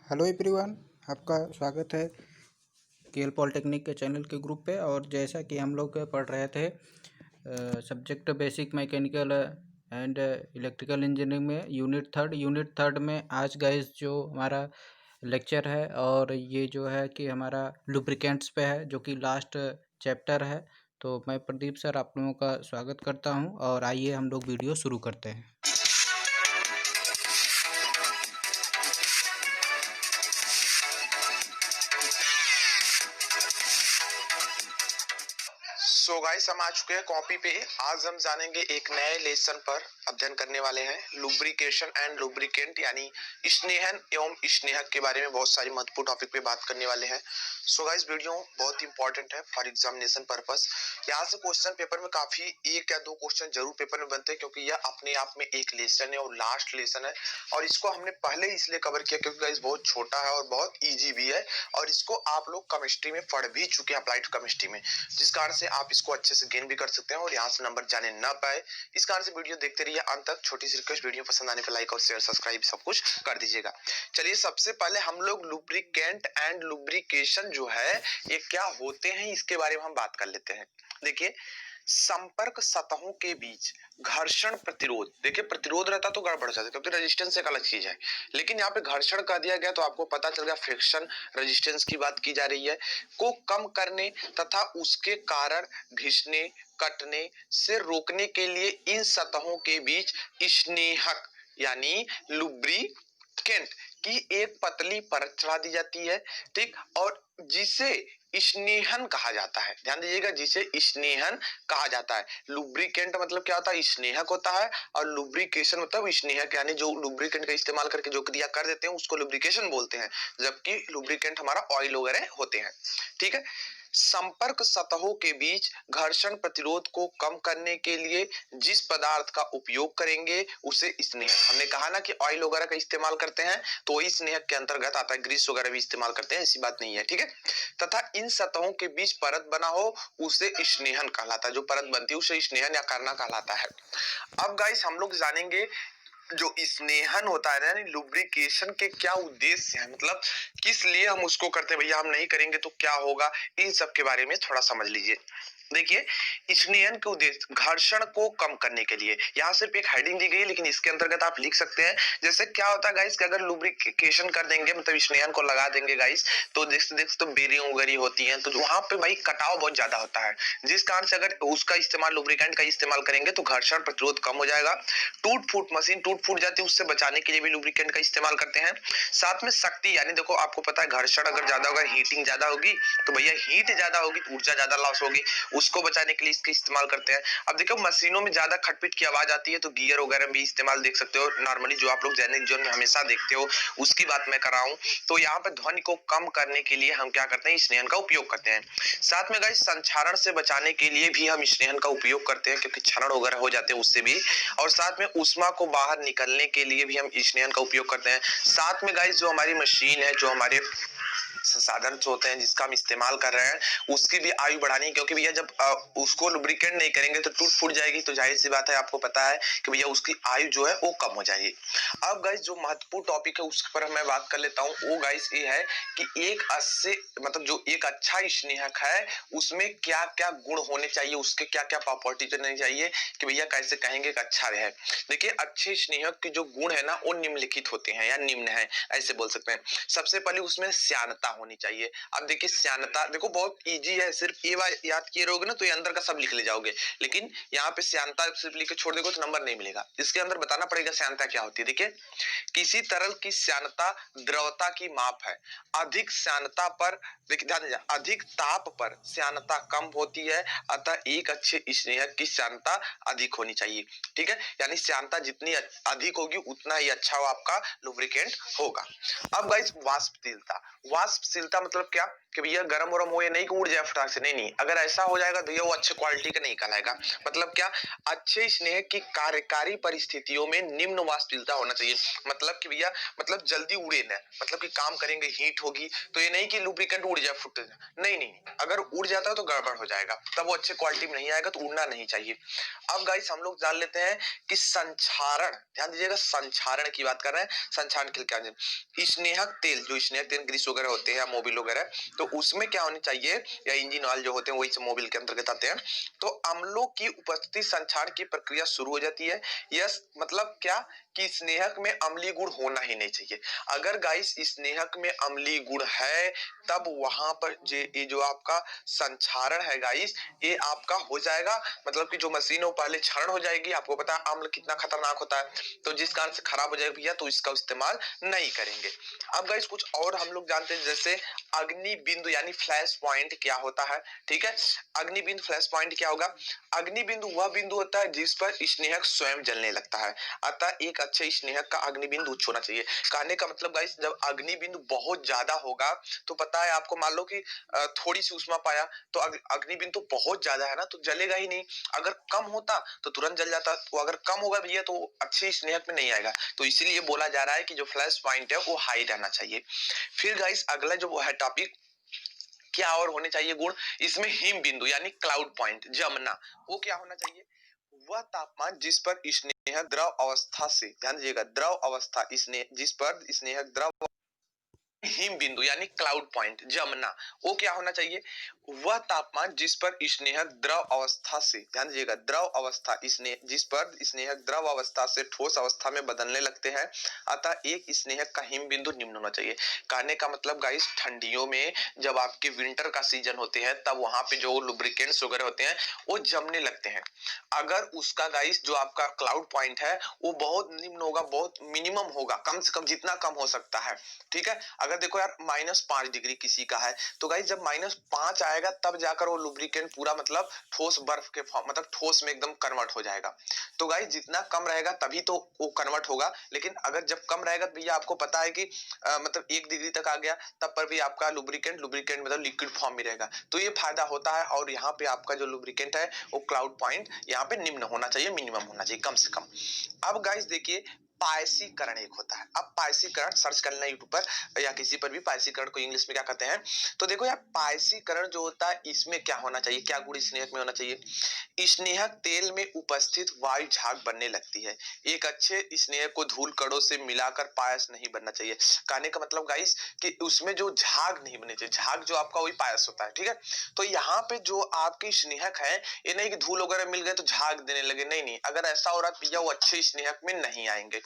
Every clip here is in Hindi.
हेलो एवरीवन, आपका स्वागत है केएल पॉलिटेक्निक के चैनल के ग्रुप पे। और जैसा कि हम लोग पढ़ रहे थे subject basic mechanical and electrical engineering में यूनिट थर्ड में आज गाइस जो हमारा लेक्चर है और ये जो है कि हमारा लुब्रिकेंट्स पे है, जो कि लास्ट चैप्टर है। तो मैं प्रदीप सर आप लोगों का स्वागत करता हूं और आइए हम लोग वीडियो शुरू करते हैं। सो गाइस हम आ चुके हैं कॉपी पे। आज हम जानेंगे एक नए लेसन पर अध्ययन करने वाले हैं लुब्रिकेशन एंड लुब्रिकेंट यानी स्नेहन एवं स्नेहक के बारे में बहुत सारी महत्वपूर्ण टॉपिक पे बात करने वाले हैं। सो गाइस वीडियो बहुत इंपॉर्टेंट है फॉर एग्जामिनेशन पर्पस। यहाँ से क्वेश्चन पेपर में काफी एक या दो क्वेश्चन जरूर पेपर में बनते हैं क्योंकि यह अपने आप में एक लेसन है और लास्ट लेसन है। और इसको हमने पहले इसलिए कवर किया क्योंकि गाइस बहुत छोटा है और बहुत ईजी भी है और इसको आप लोग केमिस्ट्री में पढ़ भी चुके हैं, अप्लाइड केमिस्ट्री में, जिस कारण से आप इसको अच्छे से गेन भी कर सकते हैं और यहाँ से नंबर जाने ना पाए। इस कारण से वीडियो देखते रहिए अंत तक। छोटी सी रिक्वेस्ट, वीडियो पसंद आने पर लाइक और शेयर सब्सक्राइब सब कुछ कर दीजिएगा। चलिए सबसे पहले हम लोग लुब्रिकेंट एंड लुब्रिकेशन जो है ये क्या होते हैं इसके बारे में हम बात कर लेते हैं। देखिए संपर्क सतहों के बीच घर्षण प्रतिरोध, देखिए प्रतिरोध रहता तो गड़बड़ जाता क्योंकि रेजिस्टेंस एक अलग चीज है, लेकिन यहाँ पे घर्षण कर दिया गया तो आपको पता चल गया फ्रिक्शन रेजिस्टेंस की बात की जा रही है, को कम करने तथा उसके कारण घिसने कटने से रोकने के लिए इन सतहों के बीच स्नेहक यानी लुब्रिकेंट की एक पतली परत चढ़ा दी जाती है, ठीक, और जिसे स्नेहन कहा जाता है। ध्यान दीजिएगा, जिसे स्नेहन कहा जाता है। लुब्रिकेंट मतलब क्या होता है? स्नेहक होता है और लुब्रिकेशन मतलब स्नेहक, यानी जो लुब्रिकेंट का इस्तेमाल करके जो क्रिया कर देते हैं उसको लुब्रिकेशन बोलते हैं, जबकि लुब्रिकेंट हमारा ऑयल वगैरह होते हैं। ठीक है, संपर्क सतहों के बीच घर्षण प्रतिरोध को कम करने के लिए जिस पदार्थ का उपयोग करेंगे उसे स्नेहक, हमने कहा ना कि ऑयल वगैरह का इस्तेमाल करते हैं तो वही स्नेहक के अंतर्गत आता है, ग्रीस वगैरह भी इस्तेमाल करते हैं, ऐसी बात नहीं है। ठीक है, तथा इन सतहों के बीच परत बना हो उसे स्नेहन कहलाता है, जो परत बनती है उसे स्नेहन या करना कहलाता है। अब गाइस हम लोग जानेंगे जो स्नेहन होता है यानी लुब्रिकेशन के क्या उद्देश्य है, मतलब किस लिए हम उसको करते हैं, भैया हम नहीं करेंगे तो क्या होगा, इन सब के बारे में थोड़ा समझ लीजिए। देखिए स्नेहन के उद्देश्य घर्षण को कम करने के लिए, यहाँ सिर्फ एक हेडिंग दी गई है लेकिन इसके अंतर्गत आप लिख सकते हैं। जैसे क्या होता है गाइस कि अगर लुब्रिकेशन कर देंगे मतलब स्नेहन को लगा देंगे गाइस, तो देखते तो बेरिंग वगैरह होती है तो वहां पे भाई कटाव बहुत ज्यादा होता है, जिस कारण से अगर उसका इस्तेमाल लुब्रिकेंट का इस्तेमाल करेंगे तो घर्षण प्रतिरोध कम हो जाएगा। टूट फूट मशीन टूट फूट जाती है, उससे बचाने के लिए भी लुब्रिकेंट का इस्तेमाल करते हैं। साथ में शक्ति, यानी देखो आपको पता है घर्षण अगर ज्यादा होगा, हीटिंग ज्यादा होगी तो भैया हीट ज्यादा होगी तो ऊर्जा ज्यादा लॉस होगी, उसको बचाने के लिए इसका इस्तेमाल करते हैं। अब देखो मशीनों में ज्यादा खटपिट की आवाज आती है तो गियर वगैरह भी इस्तेमाल देख सकते हो, नॉर्मली जो आप लोग दैनिक जीवन में हमेशा देखते हो उसकी बात मैं कर रहा हूँ। तो यहाँ पे ध्वनि को कम करने के लिए हम क्या करते हैं, स्नेहन का उपयोग करते हैं। साथ में गाइस संक्षारण से बचाने के लिए भी हम स्नेहन का उपयोग करते हैं क्योंकि क्षरण वगैरह हो जाते हैं उससे भी, और साथ में ऊष्मा को बाहर निकलने के लिए भी हम स्नेहन का उपयोग करते हैं। साथ में गाइस जो हमारी मशीन है, जो हमारे संसाधन होते हैं जिसका हम इस्तेमाल कर रहे हैं, उसकी भी आयु बढ़ानी, क्योंकि भैया जब उसको लुब्रिकेट नहीं करेंगे तो टूट फूट जाएगी, तो जाहिर सी बात है आपको पता है कि भैया उसकी आयु जो है वो कम हो जाएगी। अब गाइस जो महत्वपूर्ण टॉपिक है उस पर मैं बात कर लेता हूँ, वो गाइस ये है कि एक अच्छे मतलब जो एक अच्छा स्नेहक है उसमें क्या क्या गुण होने चाहिए, उसके क्या क्या प्रॉपर्टी होनी चाहिए कि भैया कैसे कहेंगे कि अच्छा रहे। देखिए अच्छे स्नेहक के जो गुण है ना वो निम्नलिखित होते हैं या निम्न है ऐसे बोल सकते हैं। सबसे पहले उसमें श्यानता होनी चाहिए। अब देखिए श्यानता देखो बहुत इजी है, सिर्फ ये बात याद किए रहोगे ना तो ये अंदर का सब लिख ले जाओगे, लेकिन यहाँ पे श्यानता सिर्फ लिख के छोड़ देगा तो नंबर नहीं मिलेगा, इसके अंदर बताना पड़ेगा श्यानता क्या होती है। देखिए किसी तरल की श्यानता द्रवता की माप है, अधिक श्यानता पर देखिए ध्यान दीजिए, अधिक ताप पर श्यानता कम होती है, अतः एक अच्छे स्नेहक की श्यानता अधिक होनी चाहिए। ठीक है, यानी श्यानता जितनी अधिक होगी उतना ही अच्छा आपका लुब्रिकेंट होगा। अब गाइस वाष्पशीलता, वाष्पशीलता मतलब क्या कि भैया गरम वरम हो या नहीं कि उड़ जाए फटाक से, नहीं नहीं, अगर ऐसा हो जाएगा भैया वो अच्छे क्वालिटी का नहीं कहलाएगा। मतलब क्या, अच्छे स्नेह की कार्यकारी परिस्थितियों में निम्न वाष्पशीलता होना चाहिए। मतलब कि भैया मतलब जल्दी उड़े ना, मतलब कि काम करेंगे हीट होगी तो ये नहीं कि लुब्रिकेंट उड़ जाए फुट जाए, नहीं नहीं, अगर उड़ जाता है तो गड़बड़ हो जाएगा, तब वो अच्छे क्वालिटी में नहीं आएगा, तो उड़ना नहीं चाहिए। अब गाइस हम लोग जान लेते हैं कि संक्षारण, ध्यान दीजिएगा संक्षारण की बात कर रहे हैं। संक्षारण के लिए क्या है, स्नेहक तेल, जो स्नेहक तेल ग्रीस वगैरह होते हैं या मोबिल वगैरह, तो उसमें क्या होनी चाहिए, या इंजन ऑयल जो होते हैं वही मोबिल के अंतर्गत आते हैं, तो अम्लों की उपस्थिति संक्षारण की प्रक्रिया शुरू हो जाती है। यस मतलब क्या कि स्नेहक में अम्लीय गुण होना ही नहीं चाहिए। अगर गाइस स्नेहक में अम्लीय गुण है तब वहां पर ये जो आपका संक्षारण है गाइस, ये आपका हो जाएगा, मतलब कि जो मशीन है वो पहले क्षरण हो जाएगी। आपको पता है अम्ल कितना खतरनाक होता है, तो जिस कारण से खराब हो जाएगा भैया, तो इसका इस्तेमाल नहीं करेंगे। अब गाइस कुछ और हम लोग जानते हैं, जैसे अग्नि बिंदु यानी फ्लैश पॉइंट क्या होता है। ठीक है, अग्नि बिंदु फ्लैश पॉइंट क्या होगा, अग्नि बिंदु वह बिंदु होता है जिस पर स्नेहक स्वयं जलने लगता है। अतः एक अच्छे स्नेहक का अग्नि बिंदु उच्च होना चाहिए। कहने का मतलब गाइस, जब अग्नि बिंदु बहुत ज्यादा होगा तो पता है आपको, मान लो कि थोड़ी सी उष्मा पाया तो अग्नि बिंदु तो बहुत ज्यादा है ना, तो जलेगा ही नहीं। अगर कम होता तो तुरंत जल जाता, तो अगर कम होगा भैया तो अच्छी स्नेहक में नहीं आएगा, तो इसीलिए बोला जा रहा है कि जो फ्लैश पॉइंट है वो हाई रहना चाहिए। फिर गाइस अगला जो है टॉपिक, क्या और होने चाहिए गुण, इसमें हिम बिंदु यानी क्लाउड पॉइंट जमना, वो क्या होना चाहिए, वह तापमान जिस पर स्नेहक द्रव अवस्था से, ध्यान दीजिएगा द्रव अवस्था, जिस पर स्नेहक द्रव, हिम बिंदु यानी क्लाउड पॉइंट जमना, वो क्या होना चाहिए, वह तापमान जिस पर स्नेहक द्रव अवस्था से, ध्यान दीजिएगा द्रव अवस्था, जिस पर स्नेहक द्रव अवस्था से ठोस अवस्था में बदलने लगते हैं, अतः एक स्नेहक का हिम बिंदु निम्न होना चाहिए। कहने का मतलब गाइस, ठंडियों में जब आपके विंटर का सीजन होते हैं तब वहां पे जो लुब्रिकेंट्स वगैरह होते हैं वो जमने लगते हैं। अगर उसका गाइस जो आपका क्लाउड पॉइंट है वो बहुत निम्न होगा, बहुत मिनिमम होगा, कम से कम जितना कम हो सकता है। ठीक है, अगर देखो यार -5 डिग्री किसी का है, तो गाइस जब -5 आएगा तब जाकर वो लुब्रिकेंट पूरा मतलब ठोस बर्फ के फॉर्म, मतलब ठोस में एकदम कन्वर्ट हो जाएगा। तो गाइस जितना कम रहेगा तभी तो वो कन्वर्ट होगा, लेकिन अगर जब कम रहेगा तो भैया आपको पता है कि मतलब 1 डिग्री तक आ गया तब पर भी आपका लुब्रिकेंट लुब्रिकेंट मतलब लिक्विड फॉर्म में रहेगा, तो ये फायदा होता है। और यहाँ पे आपका जो लुब्रिकेंट है वो क्लाउड पॉइंट यहाँ पे निम्न होना चाहिए, मिनिमम होना चाहिए कम से कम। अब गाइस देखिए पायसीकरण एक होता है। अब पायसीकरण सर्च करना यूट्यूब पर या किसी पर भी, पायसीकरण को इंग्लिश में क्या कहते हैं, तो देखो यार पायसीकरण जो होता है इसमें क्या होना चाहिए, क्या गुण स्नेहक में होना चाहिए, स्नेहक तेल में उपस्थित वायु झाग बनने लगती है। एक अच्छे स्नेहक को धूल कणों से मिलाकर पायस नहीं बनना चाहिए। कहने का मतलब गाइस कि उसमें जो झाग नहीं बने चाहिए, झाग जो आपका वही पायस होता है। ठीक है, तो यहाँ पे जो आपके स्नेहक है, ये नहीं कि धूल वगैरह मिल गए तो झाग देने लगे, नहीं नहीं, अगर ऐसा हो रहा है भैया वो अच्छे स्नेहक में नहीं आएंगे।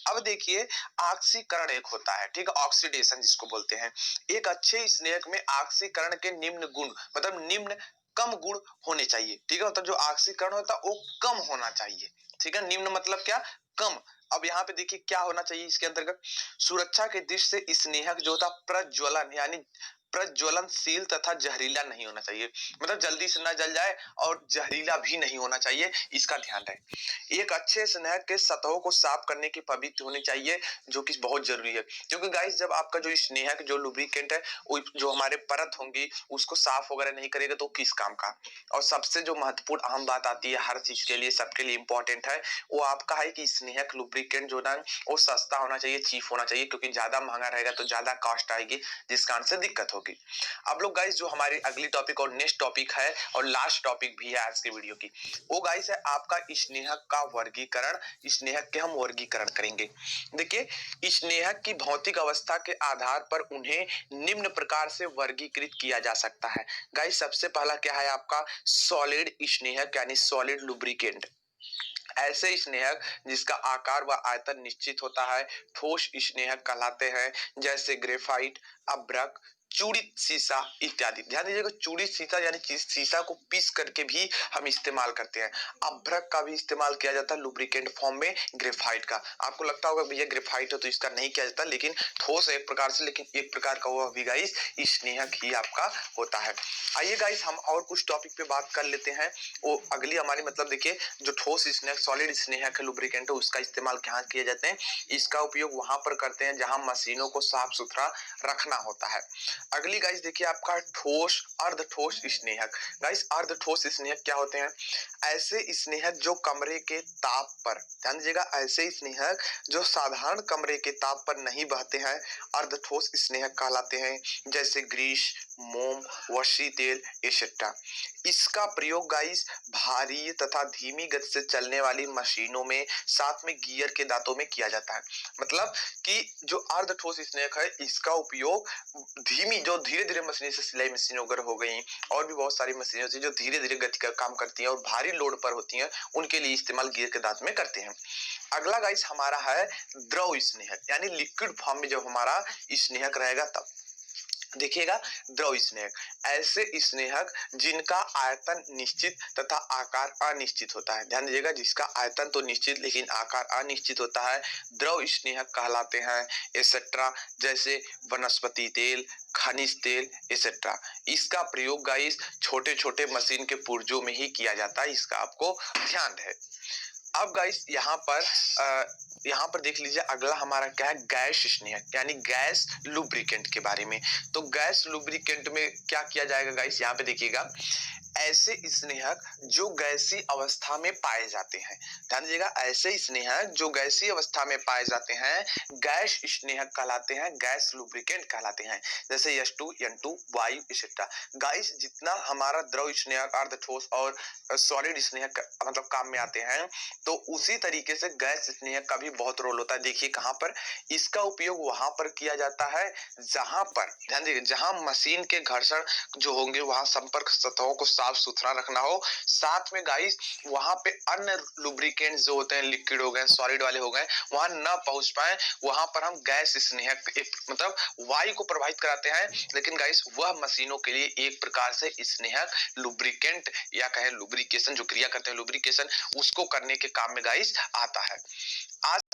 अब देखिए ऑक्सीकरण एक होता है, ठीक है, ऑक्सीडेशन जिसको बोलते हैं। एक अच्छे स्नेहक में ऑक्सीकरण के निम्न गुण, मतलब निम्न कम गुण होने चाहिए। ठीक है, मतलब जो ऑक्सीकरण होता है वो कम होना चाहिए। ठीक है, निम्न मतलब क्या, कम। अब यहाँ पे देखिए क्या होना चाहिए इसके अंतर्गत, सुरक्षा के दृष्टि से स्नेहक जो होता प्रज्वलन यानी प्रज्वलनशील तथा जहरीला नहीं होना चाहिए, मतलब जल्दी से ना जल जाए और जहरीला भी नहीं होना चाहिए, इसका ध्यान रहे। एक अच्छे स्नेहक के सतहों को साफ करने की पवित्र होनी चाहिए, जो कि बहुत जरूरी है, क्योंकि गाइस जब आपका जो स्नेहक जो लुब्रिकेंट है वो जो हमारे परत होंगी उसको साफ वगैरह नहीं करेगा तो किस काम का। और सबसे जो महत्वपूर्ण अहम बात आती है हर चीज के लिए, सबके लिए इंपॉर्टेंट है, वो आपका है कि स्नेहक लुब्रिकेंट जो ना वो सस्ता होना चाहिए, चीप होना चाहिए, क्योंकि ज्यादा महंगा रहेगा तो ज्यादा कॉस्ट आएगी, जिस कारण से दिक्कत होगी। अब लोग गाइस जो हमारी अगली टॉपिक और नेक्स्ट टॉपिक है और लास्ट टॉपिक भी है आज की वीडियो की, वो गाइस है आपका स्नेहक का वर्गीकरण। स्नेहक के हम वर्गीकरण करेंगे। देखिए स्नेहक की भौतिक अवस्था के आधार पर उन्हें निम्न प्रकार से वर्गीकृत किया जा सकता है। गाइस सबसे पहला क्या है आपका सॉलिड स्नेहक यानी सॉलिड लुब्रिकेंट। ऐसे स्नेहक जिसका आकार व आयतन निश्चित होता है ठोस स्नेहक कहलाते हैं, जैसे ग्रेफाइट, अभ्रक, चूड़ित शीशा इत्यादि। ध्यान दीजिएगा, चूड़ित शीशा यानी शीशा को पीस करके भी हम इस्तेमाल करते हैं। अभ्रक का भी इस्तेमाल किया जाता है लुब्रिकेंट फॉर्म में, ग्रेफाइट का। आपको लगता होगा भैया ग्रेफाइट है तो इसका नहीं किया जाता, लेकिन ठोस है एक प्रकार से, लेकिन एक प्रकार का वह भी गाइस स्नेहक ही आपका होता है। आइए गाइस हम और कुछ टॉपिक पे बात कर लेते हैं। वो अगली हमारी मतलब देखिए, जो ठोस स्नेहक सॉलिड स्नेहक है लुब्रिकेंट है, उसका इस्तेमाल कहाँ किए जाते हैं? इसका उपयोग वहां पर करते हैं जहां मशीनों को साफ सुथरा रखना होता है। अगली गाइस देखिए आपका ठोस अर्ध ठोस स्नेहक। गाइस अर्ध ठोस स्नेहक क्या होते हैं? ऐसे स्नेहक जो कमरे के ताप पर, ध्यान दीजिएगा, ऐसे स्नेहक जो साधारण कमरे के ताप पर नहीं बहते हैं, अर्ध ठोस स्नेहक कहलाते हैं। जैसे ग्रीस, मोम, वसी तेल एक्सेट्रा। इसका प्रयोग गाइस भारी तथा धीमी गति से चलने वाली मशीनों में, साथ में गियर के दांतों में किया जाता है। मतलब कि जो अर्ध ठोस स्नेहक है, इसका उपयोग धीमी, जो धीरे धीरे मशीन, से सिलाई मशीन वगैरह हो गई, और भी बहुत सारी मशीनें होती हैं जो धीरे धीरे गति का काम करती हैं और भारी लोड पर होती हैं, उनके लिए इस्तेमाल गियर के दांत में करते हैं। अगला गाइस हमारा है द्रव स्नेहक, यानी लिक्विड फॉर्म में जब हमारा स्नेहक रहेगा तब। देखिएगा, द्रव स्नेहक ऐसे स्नेहक जिनका आयतन निश्चित तथा आकार अनिश्चित होता है। ध्यान दीजिएगा, जिसका आयतन तो निश्चित लेकिन आकार अनिश्चित होता है, द्रव स्नेहक कहलाते हैं एक्सेट्रा। जैसे वनस्पति तेल, खनिज तेल एक्सेट्रा। इसका प्रयोग गाइस छोटे छोटे मशीन के पुर्जों में ही किया जाता है, इसका आपको ध्यान है। अब गाइस यहाँ पर देख लीजिए, अगला हमारा क्या है? गैस स्नेहक, यानी गैस लुब्रिकेंट के बारे में। तो गैस लुब्रिकेंट में क्या किया जाएगा गाइस? यहाँ पे देखिएगा, ऐसे स्नेहक जो गैसीय अवस्था में पाए जाते हैं। ध्यान दीजिएगा, ऐसे स्नेहक जो गैसीय अवस्था में पाए जाते हैं गैस स्नेहक कहलाते हैं, गैस लुब्रिकेंट कहलाते हैं। जैसे H2, N2, वायु एक्सेट्रा। गाइस जितना हमारा द्रव स्नेहक, अर्ध ठोस और सॉलिड स्नेहक मतलब काम में आते हैं, तो उसी तरीके से गैस स्नेहक का भी बहुत रोल होता है। देखिए कहां पर इसका उपयोग वहां पर किया जाता है जहां पर, ध्यान दीजिए, जहां मशीन के घर्षण जो होंगे, वहां संपर्क सतहों को साफ सुथरा रखना हो, साथ में गाइस वहां पे अन्य लुब्रिकेंट्स जो होते हैं, लिक्विड हो गए, सॉलिड वाले हो गए, वहां न पहुंच पाए, वहां पर हम गैस स्नेहक मतलब वायु को प्रभावित कराते हैं, लेकिन गाइस वह मशीनों के लिए एक प्रकार से स्नेहक लुब्रिकेंट या कहें लुब्रिकेशन, जो क्रिया करते हैं लुब्रिकेशन, उसको करने के काम में गाइस आता है। आज